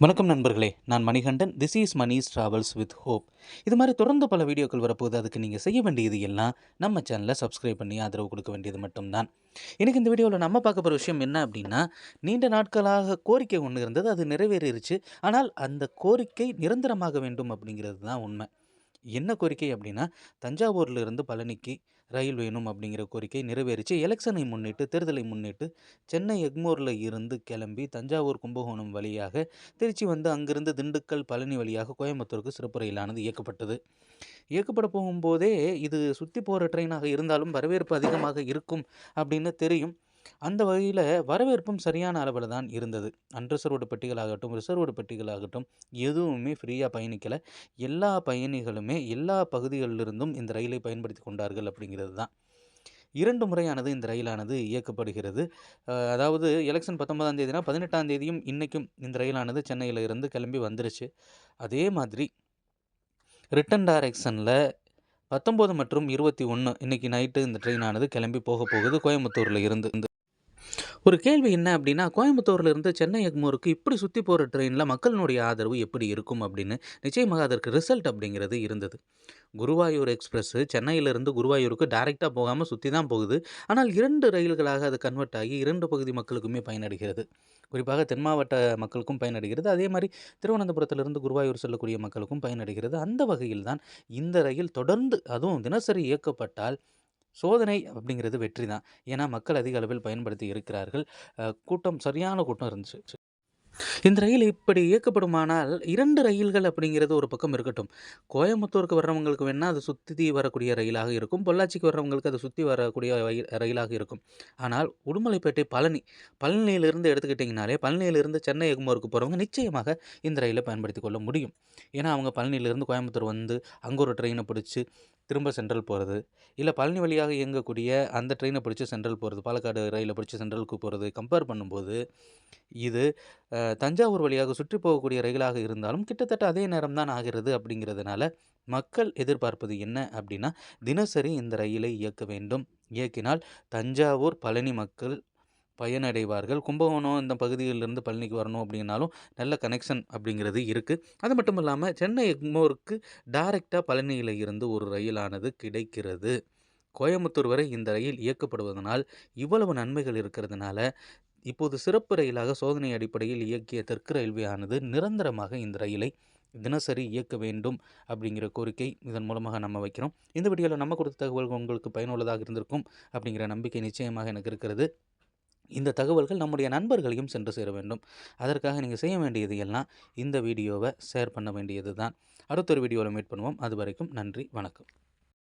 வணக்கம் நண்பர்களே, நான் Manikandan. This is Mani's travels with hope. இது மாதிரி தொடர்ந்து பல வீடியோக்கள் வரப்போகுது. அதுக்கு நீங்கள் செய்ய வேண்டியது எல்லாம் நம்ம சேனலை சப்ஸ்கிரைப் பண்ணி ஆதரவு கொடுக்க வேண்டியது மட்டும்தான். இன்றைக்கி இந்த வீடியோவில் நம்ம பார்க்க போகிற விஷயம் என்ன அப்படின்னா, நீண்ட நாட்களாக கோரிக்கை ஒன்று இருந்தது, அது நிறைவேறிடுச்சு. ஆனால் அந்த கோரிக்கை நிரந்தரமாக வேண்டும் அப்படிங்கிறது தான் உண்மை. என்ன கோரிக்கை அப்படின்னா, தஞ்சாவூர்லேருந்து பழனிக்கு ரயில் வேணும் அப்படிங்கிற கோரிக்கை நிறைவேறிச்சு. எலெக்ஷனை முன்னிட்டு, தேர்தலை முன்னிட்டு சென்னை எக்மோரில் இருந்து கிளம்பி தஞ்சாவூர் கும்பகோணம் வழியாக திருச்சி வந்து அங்கிருந்து திண்டுக்கல் பழனி வழியாக கோயம்புத்தூருக்கு சிறப்பு ரயிலானது இயக்கப்பட்டது. இயக்கப்பட போகும்போதே இது சுற்றி போகிற ட்ரெயினாக இருந்தாலும் வரவேற்பு அதிகமாக இருக்கும் அப்படின்னு தெரியும். அந்த வகையில் வரவேற்பும் சரியான அளவில் தான் இருந்தது. அன்ரிசர்வ்டு பெட்டிகளாகட்டும், ரிசர்வ்டு பெட்டிகளாகட்டும் எதுவுமே ஃப்ரீயாக பயணிக்கலை. எல்லா பயணிகளுமே எல்லா பகுதிகளிலிருந்தும் இந்த ரயிலை பயன்படுத்தி கொண்டார்கள் அப்படிங்கிறது தான். 2 முறையானது இந்த ரயிலானது இயக்கப்படுகிறது. அதாவது எலெக்ஷன் 19ஆம் தேதினா 18ஆம் தேதியும் இன்றைக்கும் இந்த ரயிலானது சென்னையில் இருந்து கிளம்பி வந்துருச்சு. அதே மாதிரி ரிட்டன் டைரக்ஷனில் 19 மற்றும் 21 இன்றைக்கி நைட்டு இந்த ட்ரெயினானது கிளம்பி போகுது கோயம்புத்தூரில் இருந்து. ஒரு கேள்வி என்ன அப்படின்னா, கோயம்புத்தூர்ல இருந்து சென்னை எக்மோருக்கு இப்படி சுற்றி போகிற ட்ரெயினில் மக்களினுடைய ஆதரவு எப்படி இருக்கும் அப்படின்னு நிச்சயமாக அதற்கு ரிசல்ட் அப்படிங்கிறது இருந்தது. குருவாயூர் எக்ஸ்பிரஸ்ஸு சென்னையிலிருந்து குருவாயூருக்கு டைரெக்டாக போகாமல் சுற்றி தான் போகுது. ஆனால் 2 ரயில்களாக அது கன்வெர்ட் ஆகி 2 பகுதி மக்களுக்குமே பயனடைகிறது. குறிப்பாக தென் மாவட்ட மக்களுக்கும் பயனடைகிறது. அதே மாதிரி திருவனந்தபுரத்திலிருந்து குருவாயூர் செல்லக்கூடிய மக்களுக்கும் பயனடைகிறது. அந்த வகையில் தான் இந்த ரயில் தொடர்ந்து அதுவும் தினசரி இயக்கப்பட்டால் சோதனை அப்படிங்கிறது வெற்றி தான். ஏன்னா மக்கள் அதிக அளவில் பயன்படுத்தி இருக்கிறார்கள். சரியான கூட்டம் இருந்துச்சு. இந்த ரயில் இப்படி இயக்கப்படுமானால் 2 ரயில்கள் அப்படிங்கிறது ஒரு பக்கம் இருக்கட்டும். கோயம்புத்தூருக்கு வர்றவங்களுக்கு வேணா அது சுத்தி வரக்கூடிய ரயிலாக இருக்கும். பொள்ளாச்சிக்கு வர்றவங்களுக்கு அது சுற்றி வரக்கூடிய ரயிலாக இருக்கும். ஆனால் உடுமலைப்பேட்டை பழனியிலிருந்து எடுத்துக்கிட்டிங்கனாலே பழனியிலிருந்து சென்னை எக்மோருக்கு போகிறவங்க நிச்சயமாக இந்த ரயிலை பயன்படுத்தி கொள்ள முடியும். ஏன்னா அவங்க பழனியிலிருந்து கோயம்புத்தூர் வந்து அங்கே ஒரு ட்ரெயினை பிடிச்சி திரும்ப சென்ட்ரல் போகிறது, இல்லை பழனி வழியாக இயங்கக்கூடிய அந்த ட்ரெயினை பிடிச்சி சென்ட்ரல் போகிறது, பாலக்காடு ரயிலை பிடிச்சி சென்ட்ரலுக்கு போகிறது கம்பேர் பண்ணும்போது இது தஞ்சாவூர் வழியாக சுற்றி போகக்கூடிய ரயிலாக இருந்தாலும் கிட்டத்தட்ட அதே நேரம் தான் ஆகிறது. அப்படிங்கிறதுனால மக்கள் எதிர்பார்ப்பது என்ன அப்படின்னா, தினசரி இந்த ரயிலை இயக்க வேண்டும். இயக்கினால் தஞ்சாவூர் பழனி மக்கள் பயனடைவார்கள். கும்பகோணம் இந்த பகுதிகளிலிருந்து பழனிக்கு வரணும் அப்படின்னாலும் நல்ல கனெக்ஷன் அப்படிங்கிறது இருக்குது. அது மட்டும் இல்லாமல் சென்னை எக்மோருக்கு டைரெக்டாக பழனியில் இருந்து ஒரு ரயிலானது கிடைக்கிறது. கோயம்புத்தூர் வரை இந்த ரயில் இயக்கப்படுவதனால் இவ்வளவு நன்மைகள் இருக்கிறதுனால இப்போது சிறப்பு ரயிலாக சோதனை அடிப்படையில் இயக்கிய தெற்கு ரயில்வே ஆனது நிரந்தரமாக இந்த ரயிலை தினசரி இயக்க வேண்டும் அப்படிங்கிற கோரிக்கை இதன் மூலமாக நம்ம வைக்கிறோம். இந்த வீடியோவில் நம்ம கொடுத்த தகவல்கள் உங்களுக்கு பயனுள்ளதாக இருந்திருக்கும் அப்படிங்கிற நம்பிக்கை நிச்சயமாக எனக்கு இருக்கிறது. இந்த தகவல்கள் நம்முடைய நண்பர்களையும் சென்று சேர வேண்டும். அதற்காக நீங்கள் செய்ய வேண்டியது எல்லாம் இந்த வீடியோவை ஷேர் பண்ண வேண்டியது தான். அடுத்த ஒரு வீடியோவில் மீட் பண்ணுவோம். அது வரைக்கும் நன்றி, வணக்கம்.